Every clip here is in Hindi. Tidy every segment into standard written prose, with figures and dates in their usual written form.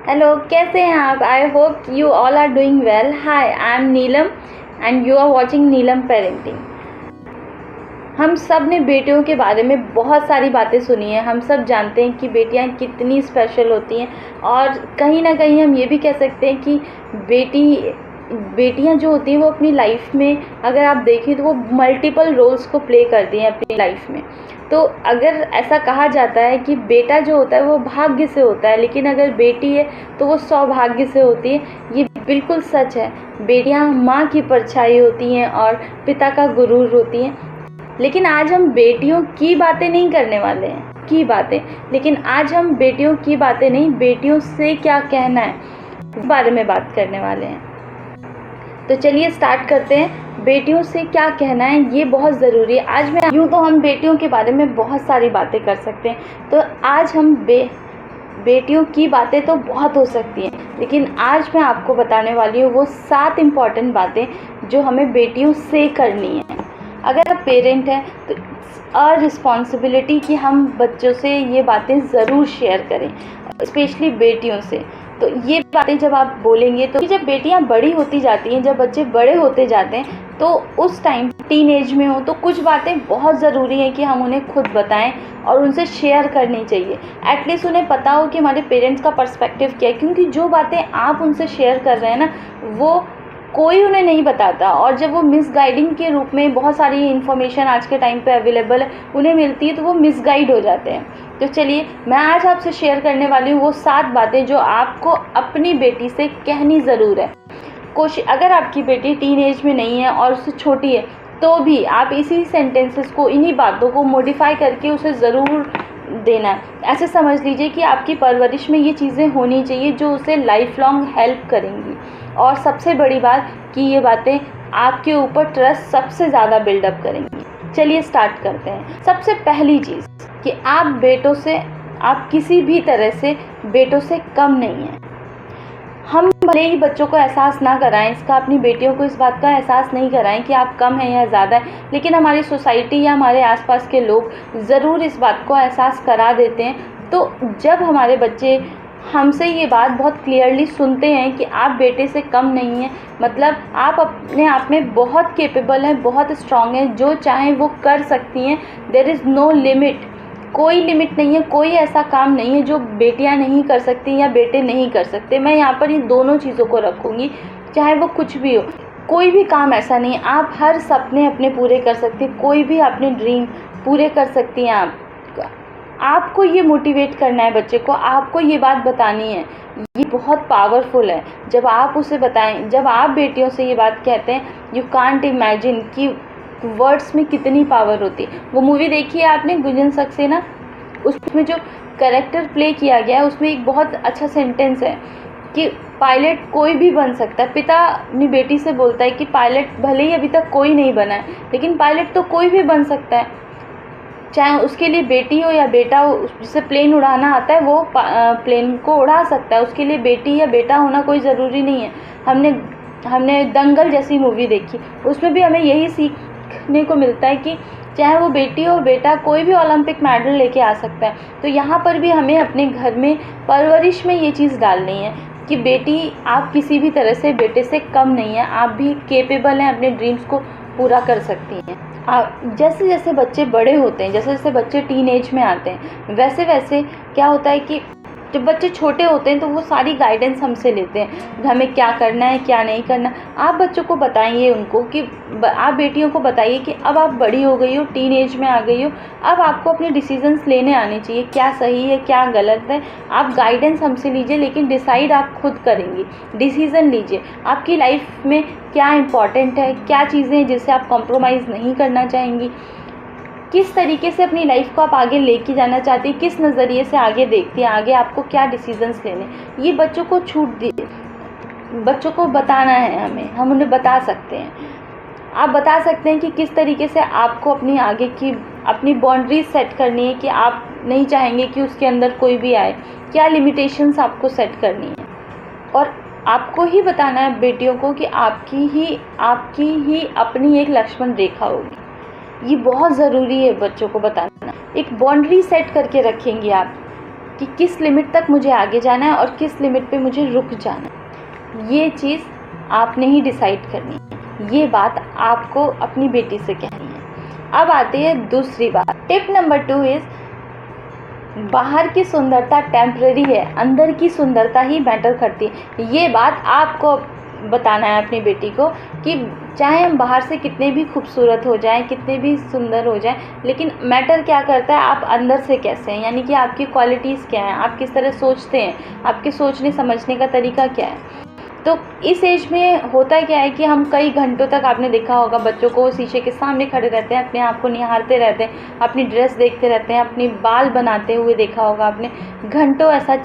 हेलो, कैसे हैं आप? I hope you all are doing well. Hi, I am Neelam and you are watching Neelam parenting. हम सब ने बेटियों के बारे में बहुत सारी बातें सुनी हैं। हम सब जानते हैं कि बेटियां कितनी स्पेशल होती हैं, और कहीं ना कहीं हम ये भी कह सकते हैं कि बेटियां जो होती हैं वो अपनी लाइफ में, अगर आप देखें तो वो मल्टीपल रोल्स को प्ले करती हैं अपनी लाइफ में। तो अगर ऐसा कहा जाता है कि बेटा जो होता है वो भाग्य से होता है, लेकिन अगर बेटी है तो वो सौभाग्य से होती है। ये बिल्कुल सच है। बेटियां माँ की परछाई होती हैं और पिता का गुरूर होती हैं। लेकिन आज हम बेटियों की बातें नहीं करने वाले हैं, लेकिन आज हम बेटियों की बातें नहीं, बेटियों से क्या कहना है इस बारे में बात करने वाले हैं। तो चलिए स्टार्ट करते हैं। बेटियों से क्या कहना है ये बहुत ज़रूरी है। आज मैं यूँ तो हम बेटियों के बारे में बहुत सारी बातें कर सकते हैं, तो आज हम बेटियों की बातें तो बहुत हो सकती हैं, लेकिन आज मैं आपको बताने वाली हूँ वो 7 इम्पॉर्टेंट बातें जो हमें बेटियों से करनी है। अगर आप पेरेंट हैं तो और रिस्पॉन्सिबिलिटी कि हम बच्चों से ये बातें ज़रूर शेयर करें, स्पेशली बेटियों से। तो ये बातें जब आप बोलेंगे तो जब बेटियां बड़ी होती जाती हैं, जब बच्चे बड़े होते जाते हैं, तो उस टाइम टीन एज में हो तो कुछ बातें बहुत ज़रूरी हैं कि हम उन्हें खुद बताएं और उनसे शेयर करनी चाहिए। एटलीस्ट उन्हें पता हो कि हमारे पेरेंट्स का पर्सपेक्टिव क्या है, क्योंकि जो बातें आप उनसे शेयर कर रहे हैं ना, वो कोई उन्हें नहीं बताता। और जब वो मिसगाइडिंग के रूप में बहुत सारी इन्फॉर्मेशन आज के टाइम पे अवेलेबल है उन्हें मिलती है, तो वो मिसगाइड हो जाते हैं। तो चलिए मैं आज आपसे शेयर करने वाली हूँ वो 7 बातें जो आपको अपनी बेटी से कहनी ज़रूर है। अगर आपकी बेटी टीन एज में नहीं है और उससे छोटी है तो भी आप इसी सेंटेंसेस को, इन्हीं बातों को मॉडिफाई करके उसे ज़रूर देना है। ऐसे समझ लीजिए कि आपकी परवरिश में ये चीज़ें होनी चाहिए जो उसे लाइफ लॉन्ग हेल्प करेंगी। और सबसे बड़ी बात कि ये बातें आपके ऊपर ट्रस्ट सबसे ज़्यादा बिल्डअप करेंगी। चलिए स्टार्ट करते हैं। सबसे पहली चीज़ कि आप किसी भी तरह से बेटों से कम नहीं हैं। हम भले ही बच्चों को एहसास ना कराएं इसका, अपनी बेटियों को इस बात का एहसास नहीं कराएं कि आप कम हैं या ज़्यादा है, लेकिन हमारी सोसाइटी या हमारे आसपास के लोग ज़रूर इस बात को एहसास करा देते हैं। तो जब हमारे बच्चे हमसे ये बात बहुत क्लियरली सुनते हैं कि आप बेटे से कम नहीं हैं, मतलब आप अपने आप में बहुत कैपेबल हैं, बहुत स्ट्रॉन्ग हैं, जो चाहें वो कर सकती हैं। देयर इज़ नो लिमिट, कोई लिमिट नहीं है, कोई ऐसा काम नहीं है जो बेटियां नहीं कर सकती या बेटे नहीं कर सकते। मैं यहाँ पर इन दोनों चीज़ों को रखूँगी, चाहे वो कुछ भी हो। कोई भी काम ऐसा नहीं है, आप हर सपने अपने पूरे कर सकते हैं, कोई भी अपने ड्रीम पूरे कर सकती हैं आप। आपको ये मोटिवेट करना है बच्चे को, आपको ये बात बतानी है। ये बहुत पावरफुल है जब आप उसे बताएं। जब आप बेटियों से ये बात कहते हैं, यू कांट इमेजिन कि वर्ड्स में कितनी पावर होती है। वो मूवी देखी है आपने, गुंजन सक्सेना? उसमें जो कैरेक्टर प्ले किया गया है उसमें एक बहुत अच्छा सेंटेंस है कि पायलट कोई भी बन सकता है। पिता अपनी बेटी से बोलता है कि पायलट भले ही अभी तक कोई नहीं बना है, लेकिन पायलट तो कोई भी बन सकता है, चाहे उसके लिए बेटी हो या बेटा हो। जिसे प्लेन उड़ाना आता है वो प्लेन को उड़ा सकता है, उसके लिए बेटी या बेटा होना कोई ज़रूरी नहीं है। हमने दंगल जैसी मूवी देखी, उसमें भी हमें यही सीखने को मिलता है कि चाहे वो बेटी हो बेटा, कोई भी ओलंपिक मेडल लेके आ सकता है। तो यहाँ पर भी हमें अपने घर में परवरिश में ये चीज़ डालनी है कि बेटी, आप किसी भी तरह से बेटे से कम नहीं है, आप भी कैपेबल हैं, अपने ड्रीम्स को पूरा कर सकती हैं। जैसे जैसे बच्चे बड़े होते हैं, जैसे जैसे बच्चे टीन एज में आते हैं, वैसे वैसे क्या होता है कि जब बच्चे छोटे होते हैं तो वो सारी गाइडेंस हमसे लेते हैं, हमें क्या करना है क्या नहीं करना। आप बच्चों को बताइए उनको कि आप बेटियों को बताइए कि अब आप बड़ी हो गई हो, टीन एज में आ गई हो, अब आपको अपने डिसीजंस लेने आने चाहिए, क्या सही है क्या गलत है। आप गाइडेंस हमसे लीजिए, लेकिन डिसाइड आप खुद करेंगी। डिसीज़न लीजिए, आपकी लाइफ में क्या इम्पॉर्टेंट है, क्या चीज़ें हैं जिससे आप कॉम्प्रोमाइज़ नहीं करना चाहेंगी, किस तरीके से अपनी लाइफ को आप आगे लेके जाना चाहती हैं, किस नज़रिए से आगे देखती हैं, आगे आपको क्या डिसीजंस लेने। ये बच्चों को छूट दी, बच्चों को बताना है हमें, हम उन्हें बता सकते हैं। आप बता सकते हैं कि किस तरीके से आपको अपनी आगे की अपनी बाउंड्रीज सेट करनी है, कि आप नहीं चाहेंगे कि उसके अंदर कोई भी आए, क्या लिमिटेशंस आपको सेट करनी है। और आपको ही बताना है बेटियों को कि आपकी ही अपनी एक लक्ष्मण रेखा होगी। ये बहुत ज़रूरी है बच्चों को बताना। एक बाउंड्री सेट करके रखेंगे आप कि किस लिमिट तक मुझे आगे जाना है और किस लिमिट पे मुझे रुक जाना है। ये चीज़ आपने ही डिसाइड करनी है, ये बात आपको अपनी बेटी से कहनी है। अब आती है दूसरी बात। टिप नंबर 2 इज़, बाहर की सुंदरता टेम्पररी है, अंदर की सुंदरता ही मैटर करती है। ये बात आपको बताना है अपनी बेटी को कि चाहे हम बाहर से कितने भी खूबसूरत हो जाएं, कितने भी सुंदर हो जाएं, लेकिन मैटर क्या करता है आप अंदर से कैसे हैं, यानी कि आपकी क्वालिटीज़ क्या हैं, आप किस तरह सोचते हैं, आपके सोचने समझने का तरीका क्या है। तो इस एज में होता क्या है कि हम कई घंटों तक, आपने देखा होगा बच्चों को शीशे के सामने खड़े रहते हैं, अपने आप को निहारते रहते हैं, अपनी ड्रेस देखते रहते हैं, अपनी बाल बनाते हुए देखा होगा आपने, घंटों ऐसा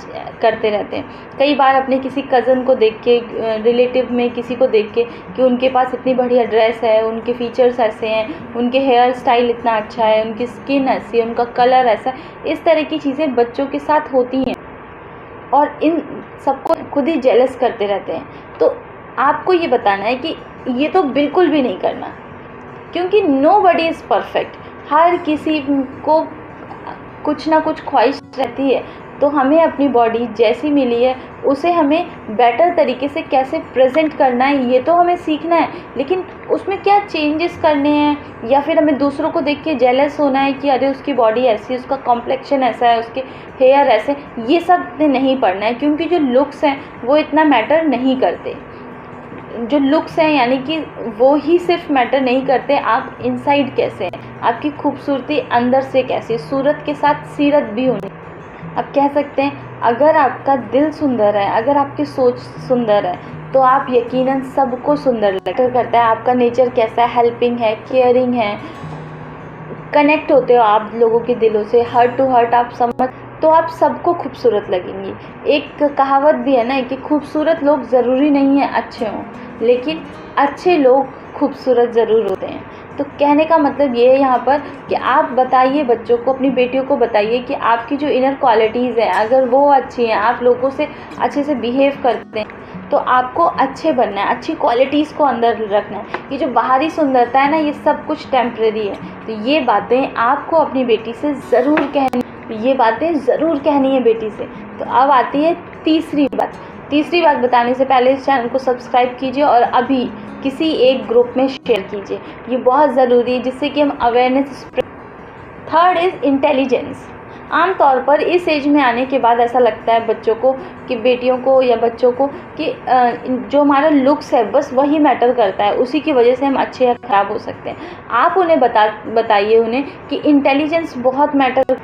करते रहते हैं। कई बार अपने किसी कज़न को देख के, रिलेटिव में किसी को देख के कि उनके पास इतनी बढ़िया ड्रेस है, उनके फीचर्स ऐसे हैं, उनके हेयर स्टाइल इतना अच्छा है, उनकी स्किन ऐसी है, उनका कलर ऐसा, इस तरह की चीज़ें बच्चों के साथ होती हैं और इन सबको खुद ही जेलस करते रहते हैं। तो आपको ये बताना है कि ये तो बिल्कुल भी नहीं करना, क्योंकि नोबडी इज़ परफेक्ट। हर किसी को कुछ ना कुछ ख्वाहिश रहती है, तो हमें अपनी बॉडी जैसी मिली है उसे हमें बेटर तरीके से कैसे प्रेजेंट करना है ये तो हमें सीखना है, लेकिन उसमें क्या चेंजेस करने हैं या फिर हमें दूसरों को देख के जेलस होना है कि अरे उसकी बॉडी ऐसी, उसका कॉम्प्लेक्शन ऐसा है, उसके हेयर ऐसे, ये सब नहीं पढ़ना है। क्योंकि जो लुक्स हैं वो इतना मैटर नहीं करते। जो लुक्स हैं यानी कि वो ही सिर्फ मैटर नहीं करते, आप इनसाइड कैसे हैं, आपकी खूबसूरती अंदर से कैसी, सूरत के साथ सीरत भी होनी। आप कह सकते हैं अगर आपका दिल सुंदर है, अगर आपकी सोच सुंदर है, तो आप यकीनन सबको सुंदर करता है। आपका नेचर कैसा है, हेल्पिंग है, केयरिंग है, कनेक्ट होते हो आप लोगों के दिलों से, हार्ट टू हार्ट आप समझ, तो आप सबको खूबसूरत लगेंगी। एक कहावत भी है ना कि खूबसूरत लोग ज़रूरी नहीं है अच्छे हों, लेकिन अच्छे लोग खूबसूरत ज़रूर होते हैं। तो कहने का मतलब ये है यहाँ पर कि आप बताइए बच्चों को, अपनी बेटियों को बताइए कि आपकी जो इनर क्वालिटीज़ हैं अगर वो अच्छी हैं, आप लोगों से अच्छे से बिहेव करते हैं, तो आपको अच्छे बनना है, अच्छी क्वालिटीज़ को अंदर रखना है। ये जो बाहरी सुंदरता है ना, ये सब कुछ टेम्परेरी है। तो ये बातें आपको अपनी बेटी से ज़रूर कहनी, ये बातें ज़रूर कहनी है बेटी से। तो अब आती है तीसरी बात। तीसरी बात बताने से पहले इस चैनल को सब्सक्राइब कीजिए और अभी किसी एक ग्रुप में शेयर कीजिए, ये बहुत ज़रूरी है जिससे कि हम अवेयरनेस। Third is intelligence. आमतौर पर इस एज में आने के बाद ऐसा लगता है बच्चों को कि बेटियों को या बच्चों को कि जो हमारा लुक्स है बस वही मैटर करता है, उसी की वजह से हम अच्छे या ख़राब हो सकते हैं। आप उन्हें बताइए उन्हें कि इंटेलिजेंस बहुत मैटर,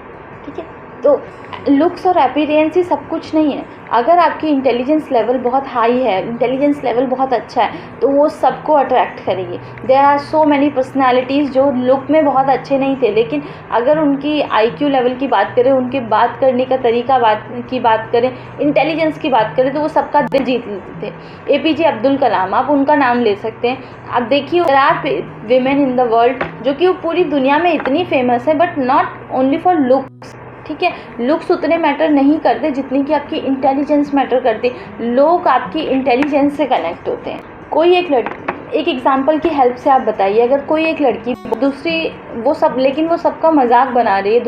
ठीक है। तो लुक्स और अपीयरेंस ही सब कुछ नहीं है। अगर आपकी इंटेलिजेंस लेवल बहुत हाई है, इंटेलिजेंस लेवल बहुत अच्छा है, तो वो सबको अट्रैक्ट करेगी। There are so many personalities जो लुक में बहुत अच्छे नहीं थे, लेकिन अगर उनकी आईक्यू लेवल की बात करें, उनके बात करने का तरीका की बात करें, इंटेलिजेंस की बात करें, तो वो सबका दिल जीत लेते थे। APJ अब्दुल कलाम, आप उनका नाम ले सकते हैं। आप देखिए there are women in the world जो कि वो पूरी दुनिया में इतनी फेमस है, but not only for looks, ठीक है। लुक्स उतने मैटर नहीं करते जितनी कि आपकी इंटेलिजेंस मैटर करती। लोग आपकी इंटेलिजेंस से कनेक्ट होते हैं। कोई एक लड़की, एक एग्जांपल की हेल्प से आप बताइए, अगर कोई एक लड़की दूसरी, वो सब, लेकिन वो सबका मजाक बना रही है,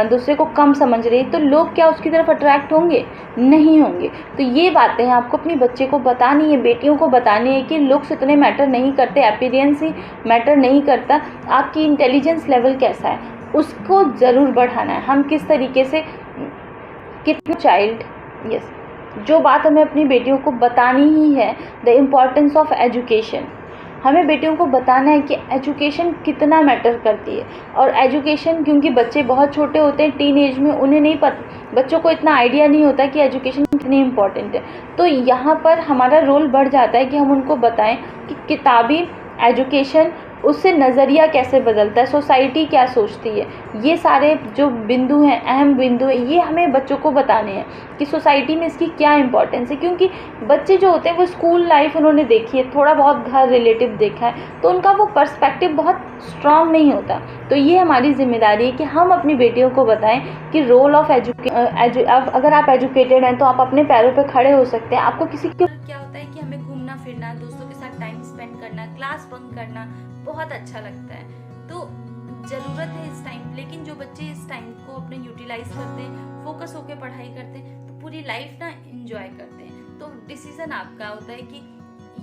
दूसरे को कम समझ रही है, तो लोग क्या उसकी तरफ अट्रैक्ट होंगे? नहीं होंगे। तो ये बातें आपको अपनी बच्चे को बतानी है, बेटियों को बतानी है कि लुक्स इतने मैटर नहीं करते, अपीयरेंस ही मैटर नहीं करता, आपकी इंटेलिजेंस लेवल कैसा है उसको ज़रूर बढ़ाना है। हम किस तरीके से, कितने चाइल्ड, यस, जो बात हमें अपनी बेटियों को बतानी ही है, द इम्पॉर्टेंस ऑफ एजुकेशन। हमें बेटियों को बताना है कि एजुकेशन कितना मैटर करती है। और एजुकेशन, क्योंकि बच्चे बहुत छोटे होते हैं, टीन एज में, उन्हें नहीं पता, बच्चों को इतना आइडिया नहीं होता कि एजुकेशन कितनी इम्पॉर्टेंट है। तो यहाँ पर हमारा रोल बढ़ जाता है कि हम उनको बताएं कि किताबी एजुकेशन, उससे नज़रिया कैसे बदलता है, सोसाइटी क्या सोचती है, ये सारे जो बिंदु हैं, अहम बिंदु हैं, ये हमें बच्चों को बताने हैं कि सोसाइटी में इसकी क्या इंपॉर्टेंस है। क्योंकि बच्चे जो होते हैं वो स्कूल लाइफ उन्होंने देखी है, थोड़ा बहुत घर रिलेटिव देखा है, तो उनका वो पर्सपेक्टिव बहुत स्ट्रांग नहीं होता। तो ये हमारी जिम्मेदारी है कि हम अपनी बेटियों को बताएं कि रोल ऑफ अगर आप एजुकेटेड हैं तो आप अपने पैरों पर खड़े हो सकते हैं। आपको किसी के क्या होता है कि हमें घूमना फिरना, दोस्तों के साथ टाइम स्पेंड करना, क्लास बंक करना बहुत अच्छा लगता है। तो ज़रूरत है इस टाइम, लेकिन जो बच्चे इस टाइम को अपने यूटिलाइज करते हैं, फोकस होकर पढ़ाई करते हैं, तो पूरी लाइफ ना इंजॉय करते हैं। तो डिसीजन आपका होता है कि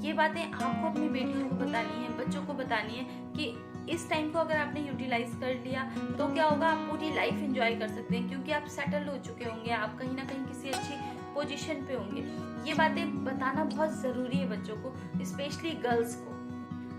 ये बातें आपको अपनी बेटियों को बतानी है, बच्चों को बतानी है कि इस टाइम को अगर आपने यूटिलाइज कर लिया तो क्या होगा, आप पूरी लाइफ एंजॉय कर सकते हैं, क्योंकि आप सेटल हो चुके होंगे, आप कहीं ना कहीं किसी अच्छी पोजीशन पे होंगे। ये बातें बताना बहुत ज़रूरी है बच्चों को, स्पेशली गर्ल्स को।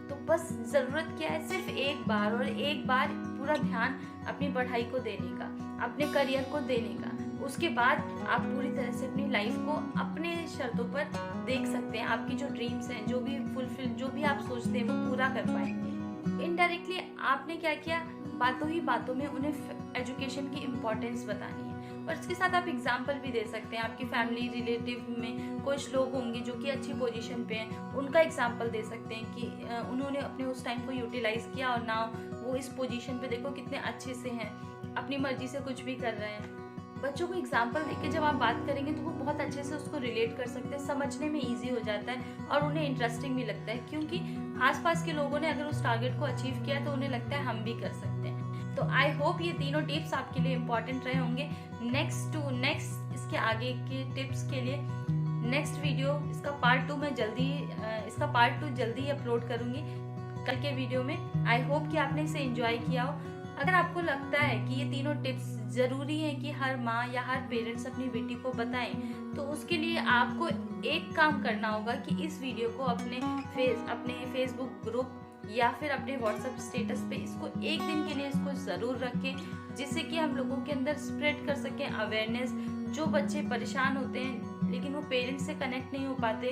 तो बस ज़रूरत क्या है, सिर्फ एक बार, और एक बार पूरा ध्यान अपनी पढ़ाई को देने का, अपने करियर को देने का। उसके बाद आप पूरी तरह से अपनी लाइफ को अपने शर्तों पर देख सकते हैं। आपकी जो ड्रीम्स हैं, जो भी फुलफिल, जो भी आप सोचते हैं, वो पूरा कर पाएंगे। इनडायरेक्टली आपने क्या किया, बातों ही बातों में उन्हें एजुकेशन की इम्पोर्टेंस बतानी है। और इसके साथ आप एग्जाम्पल भी दे सकते हैं। आपकी फैमिली रिलेटिव में कुछ लोग होंगे जो कि अच्छी पोजीशन पे हैं, उनका एग्जाम्पल दे सकते हैं कि उन्होंने अपने उस टाइम को यूटिलाइज किया और नाउ वो इस पोजीशन पे देखो कितने अच्छे से हैं, अपनी मर्जी से कुछ भी कर रहे हैं। बच्चों को एग्जाम्पल देके जब आप बात करेंगे तो वो बहुत अच्छे से उसको रिलेट कर सकते हैं, समझने में ईजी हो जाता है और उन्हें इंटरेस्टिंग भी लगता है, क्योंकि आसपास के लोगों ने अगर उस टारगेट को अचीव किया तो उन्हें लगता है हम भी कर सकते हैं। तो आई होप ये तीनों टिप्स आपके लिए इम्पॉर्टेंट रहे होंगे। नेक्स्ट इसके आगे के टिप्स के लिए नेक्स्ट वीडियो, इसका पार्ट 2 जल्दी ही अपलोड करूंगी कल के वीडियो में। आई होप कि आपने इसे एंजॉय किया हो। अगर आपको लगता है कि ये तीनों टिप्स ज़रूरी है कि हर माँ या हर पेरेंट्स अपनी बेटी को बताएं, तो उसके लिए आपको एक काम करना होगा कि इस वीडियो को अपने फेसबुक ग्रुप या फिर अपने व्हाट्सएप स्टेटस पे इसको एक दिन के लिए इसको ज़रूर रखें, जिससे कि हम लोगों के अंदर स्प्रेड कर सकें अवेयरनेस। जो बच्चे परेशान होते हैं लेकिन वो पेरेंट्स से कनेक्ट नहीं हो पाते,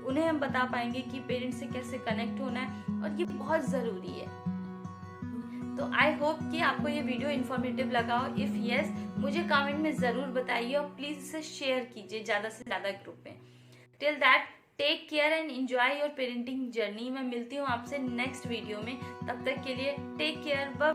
उन्हें हम बता पाएंगे कि पेरेंट्स से कैसे कनेक्ट होना है, और ये बहुत ज़रूरी है। तो आई होप कि आपको ये वीडियो इन्फॉर्मेटिव लगा हो। इफ़ यस, मुझे कमेंट में ज़रूर बताइए और प्लीज़ इसे शेयर कीजिए ज़्यादा से ज़्यादा ग्रुप में। Till that, take care and enjoy your parenting journey. मैं मिलती हूँ आपसे नेक्स्ट वीडियो में, तब तक के लिए टेक केयर, बाय।